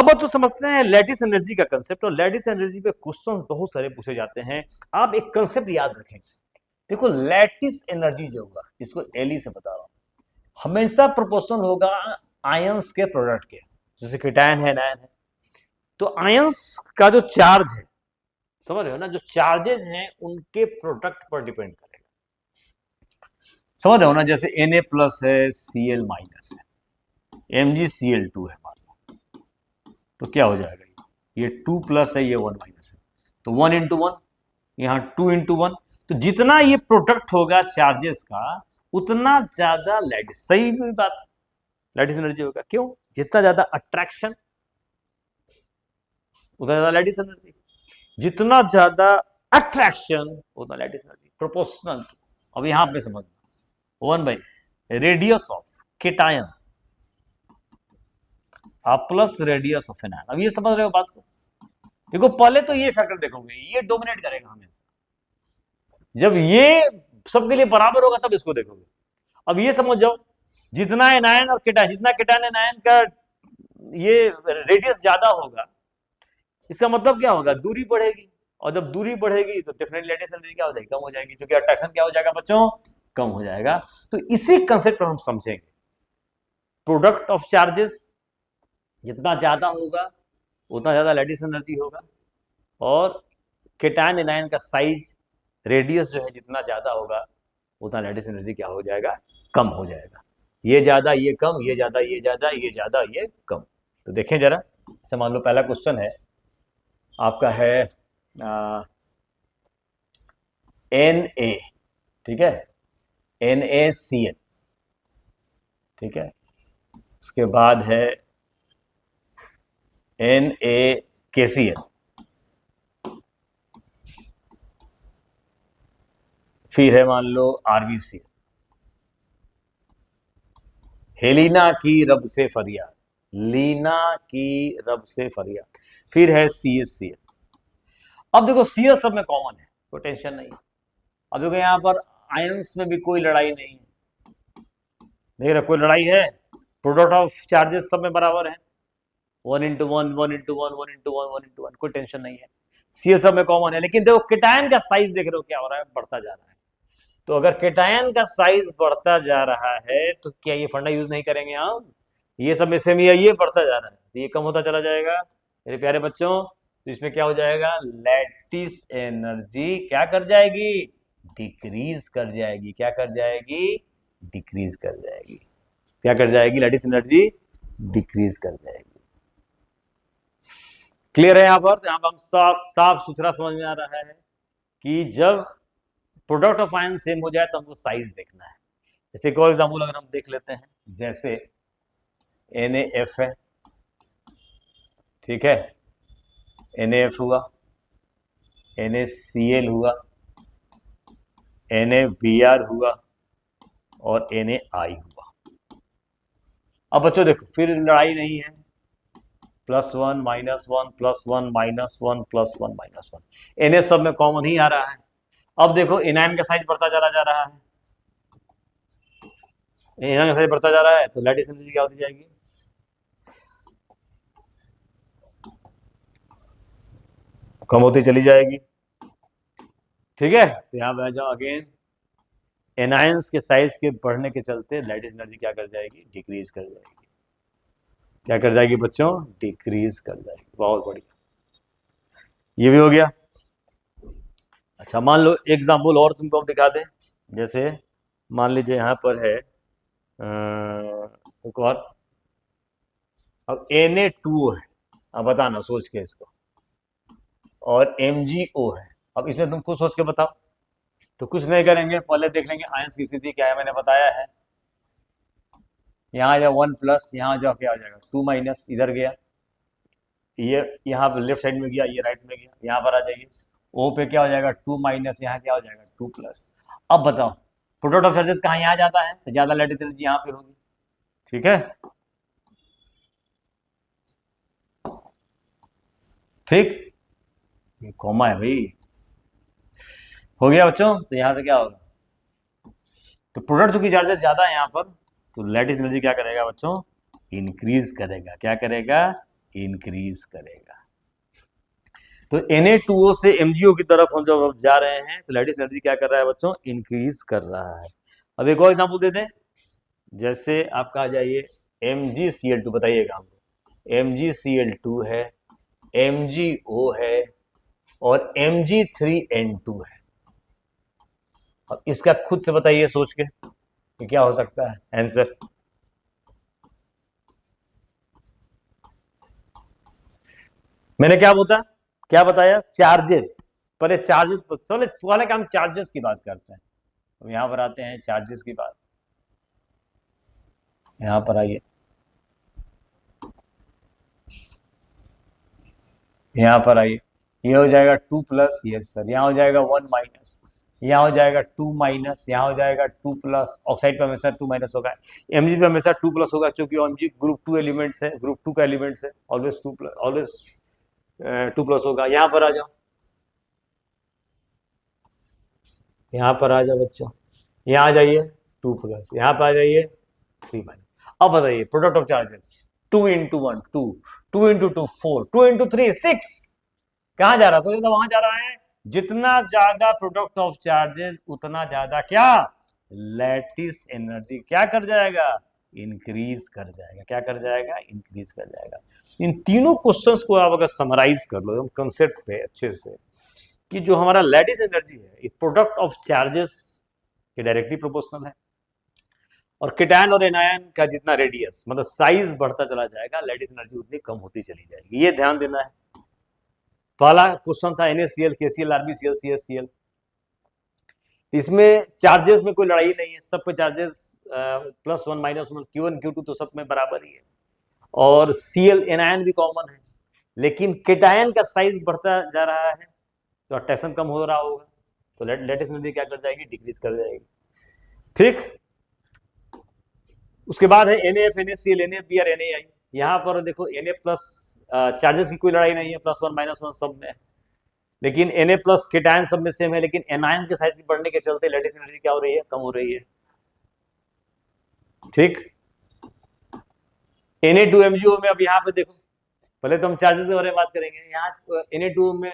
अब बच्चों समझते हैं लैटिस एनर्जी का कंसेप्ट, और लैटिस एनर्जी पे क्वेश्चंस बहुत सारे पूछे जाते हैं। आप एक कंसेप्ट याद रखेंगे, देखो लैटिस एनर्जी जो होगा, इसको एली से बता रहा हूं, हमेशा प्रोपोर्शनल होगा आयंस के प्रोडक्ट के, जैसे केटायन है नायन है, तो आयंस का जो चार्ज है, समझ रहे हो ना, जो चार्जेस हैं उनके प्रोडक्ट पर डिपेंड करेगा, समझ रहे हो ना, जैसे Na प्लस है, Cl माइनस है, MgCl2 है मान लो, तो क्या हो जाएगा, ये 2 प्लस है, ये 1 माइनस है, तो 1 इंटू 1, यहाँ 2 इंटू 1, तो जितना ये प्रोडक्ट होगा चार्जेस का उतना ज्यादा लैटिस, सही बात, लैटिस एनर्जी होगा। क्यों? जितना ज्यादा अट्रैक्शन उतना ज्यादा लैटिस एनर्जी, जितना ज्यादा अट्रैक्शन उतना लैटिस एनर्जी, प्रोपोर्शनल। अब यहां पे समझना, 1 by radius of cation plus radius of anion. अब ये समझ रहे हो बात को? देखो पहले तो ये फैक्टर देखोगे, ये डोमिनेट करेगा हमेशा, जब ये सबके लिए बराबर होगा तब इसको देखोगे। अब ये समझ जाओ, जितना एनायन और केटायन, जितना केटायन एनायन का ये रेडियस ज्यादा होगा, इसका मतलब क्या होगा, दूरी बढ़ेगी, और जब दूरी बढ़ेगी तो डेफिनेटली लैटिस एनर्जी क्या हो जाएगी, कम हो जाएगी, क्योंकि अट्रैक्शन क्या हो जाएगा बच्चों, कम हो जाएगा। तो इसी कंसेप्ट पर हम समझेंगे, प्रोडक्ट ऑफ चार्जेस जितना ज्यादा होगा उतना ज्यादा लैटिस एनर्जी होगा, और केटायन एनायन का साइज रेडियस जो है जितना ज्यादा होगा उतना लैटिस एनर्जी क्या हो जाएगा, कम हो जाएगा। ये ज्यादा ये कम, ये ज्यादा ये ज्यादा, ये ज्यादा ये कम। तो देखें जरा, से मान लो पहला क्वेश्चन है आपका है Na, ठीक है, NaCl, ठीक है, उसके बाद है NaKCl, फिर है मान लो RbCl, हेलिना की रब से फरियाद, लीना की रब से फरियाद, फिर है CaCl। अब देखो Cl सब में कॉमन है, कोई टेंशन नहीं। अब देखो यहां पर आयंस में भी कोई लड़ाई नहीं है, देख रहे कोई लड़ाई है, प्रोडक्ट ऑफ चार्जेस सब में बराबर है, 1 इंटू 1, 1 इंटू 1, 1 इंटू 1, 1 इंटू 1, कोई टेंशन नहीं है। Cl सब में कॉमन है, लेकिन देखो केटायन का साइज देख रहे हो क्या हो रहा है, बढ़ता जा रहा है। तो अगर केटायन का साइज बढ़ता जा रहा है तो क्या ये फंडा यूज नहीं करेंगे हम, ये सब में से ये बढ़ता जा रहा है, तो ये कम होता चला जाएगा मेरे प्यारे बच्चों। तो इसमें क्या हो जाएगा, लैटिस एनर्जी क्या कर जाएगी, डिक्रीज कर जाएगी, क्या कर जाएगी, डिक्रीज कर जाएगी, क्या कर जाएगी, लैटिस एनर्जी डिक्रीज कर जाएगी। क्लियर है यहाँ पर? तो यहाँ पर हम साफ साफ सुथरा समझ में आ रहा है कि जब प्रोडक्ट ऑफ आयन सेम हो जाए तो हमको साइज देखना है। जैसे एक और एग्जाम्पल अगर हम देख लेते हैं, जैसे NaF है, ठीक है, NaF हुआ, NaCl हुआ, NaBr हुआ, और NaI हुआ। अब बच्चों देखो फिर लड़ाई नहीं है, +1 -1 +1 -1 +1 -1, Na सब में कॉमन ही आ रहा है। अब देखो एनायन का साइज बढ़ता चला जा रहा है, एनायन का साइज बढ़ता जा रहा है, तो लैटिस एनर्जी क्या होती जाएगी, कम होती चली जाएगी, ठीक है। तो यहां पे आ जाओ अगेन, एनायंस के साइज के बढ़ने के चलते लैटिस एनर्जी क्या कर जाएगी, डिक्रीज कर जाएगी, क्या कर जाएगी बच्चों, डिक्रीज कर जाएगी। बहुत बढ़िया, ये भी हो गया। अच्छा मान लो एग्जाम्पल और तुमको दिखा दें, जैसे मान लीजिए यहां पर है एक और, अब Na2 है, अब बताना सोच के इसको, और MgO है। अब इसमें तुम खुद सोच के बताओ। तो कुछ नहीं करेंगे, पहले देख लेंगे आयंस की स्थिति क्या है, मैंने बताया है, यहाँ आ जाओ 1 प्लस, यहाँ आ जाओ क्या हो जाएगा 2 माइनस, इधर गया, ये यहाँ पे लेफ्ट साइड में गया, ये राइट में गया, यहाँ पर आ जाइए, O पे क्या हो जाएगा 2 माइनस, यहाँ क्या हो जाएगा 2 प्लस। अब बताओ प्रोडक्ट ऑफ चार्जेस कहाँ, यहाँ जाता है, तो ज्यादा लैटिस एनर्जी यहाँ पे होगी, ठीक है, ठीक, ये कॉमा है भाई, हो गया बच्चों। तो यहां से क्या होगा, तो प्रोडक्ट की चार्जेस ज्यादा है यहाँ पर, तो लैटिस एनर्जी क्या करेगा बच्चों, इंक्रीज करेगा, क्या करेगा, इंक्रीज करेगा। तो Na2O से MgO की तरफ हम जब जा रहे हैं तो लैटिस एनर्जी क्या कर रहा है बच्चों, इंक्रीज कर रहा है। अब एक और एग्जांपल देते हैं, जैसे आपका आ जाइए MgCl2, बताइएगा हमको, MgCl2 है, MgO है और Mg3N2 है। अब इसका खुद से बताइए सोच के कि क्या हो सकता है आंसर। मैंने क्या बताया, चार्जेस। पहले चार्जेस, चलो वाले काम चार्जेस की बात करते हैं। अब यहां पर आते हैं चार्जेस की बात, यहां पर आइए, यहां पर आइए, ये हो जाएगा 2 प्लस, यस सर, यहां हो जाएगा 1 माइनस, यहां हो जाएगा 2 माइनस, यहां हो जाएगा 2 प्लस, ऑक्साइड पे हमेशा 2 माइनस होगा, Mg पे हमेशा 2 प्लस होगा, क्योंकि Mg ग्रुप 2 एलिमेंट्स है, ग्रुप 2 का एलिमेंट्स है, ऑलवेज 2 प्लस, ऑलवेज 2 प्लस होगा। यहां पर आ जाओ, यहां पर आ जाओ बच्चों, यहां आ जाइए 2 प्लस, यहां पर आ जाइए 3 माइनस। अब बताइए product of charges, 2 into 1 2, 2 into 2 4, 2 into 3 6, कहां जा रहा है, तो वहां जा रहा है। जितना ज्यादा प्रोडक्ट ऑफ चार्जेस उतना ज्यादा क्या, लैटिस एनर्जी क्या कर जाएगा, इंक्रीज कर जाएगा। क्या कर जाएगा, इंक्रीज कर जाएगा। इन तीनों क्वेश्चंस को आप अगर समराइज कर लो कंसेप्ट पे अच्छे से, कि जो हमारा लैटिस एनर्जी है प्रोडक्ट ऑफ चार्जेस के डायरेक्टली प्रोपोर्शनल है, और केटायन और एनायन का जितना रेडियस मतलब साइज बढ़ता चला जाएगा, लैटिस एनर्जी उतनी कम होती चली जाएगी। ये ध्यान देना है। पहला क्वेश्चन था NaCl, KCl, RbCl, CHCl। इसमें चार्जेस में कोई लड़ाई नहीं है, सब पे चार्जेस +1 -1, Q1 Q2 तो सब में बराबर ही है, और Cl एनायन भी कॉमन है। लेकिन केटायन का साइज बढ़ता जा रहा है तो अट्रैक्शन कम हो रहा होगा, तो लैटिस एनर्जी क्या कर जाएगी, डिक्रीज कर जाएगी। ठीक, उसके बाद है NaF, NaCl, NaBr, NaI। यहां पर देखो Na प्लस चार्जेस की कोई लड़ाई नहीं है, +1 -1 सब में, लेकिन Na प्लस केटायन सब में सेम है, लेकिन एनायन के साइज बढ़ने के चलते लैटिस एनर्जी क्या हो रही है, कम हो रही है। ठीक, Na2MgO में अब यहाँ पे देखो, पहले तो हम चार्जेस के बारे में बात करेंगे। यहाँ Na2 में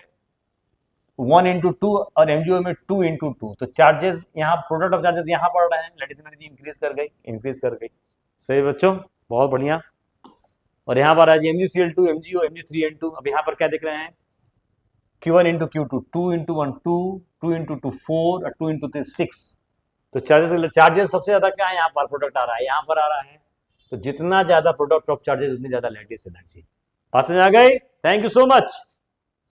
1 इंटू 2 और MgO में 2 इंटू 2, तो चार्जेस यहाँ प्रोडक्ट ऑफ चार्जेस यहाँ पड़ रहे हैं, लैटिस एनर्जी इंक्रीज कर गई। सही बच्चों, बहुत बढ़िया। और यहाँ पर आज MgCl2, MgO, Mg3N2। अब यहाँ पर क्या देख रहे हैं, Q1 into Q2, 2 into 1 2, 2 into 2 4 और 2 इंटू 3 6। तो चार्जेस सबसे ज्यादा क्या है, यहाँ पर प्रोडक्ट आ रहा है, यहाँ पर आ रहा है। तो जितना ज्यादा प्रोडक्ट ऑफ चार्जेस उतनी ज्यादा लैटिस एनर्जी। बात समझ आ गई? Thank you so much.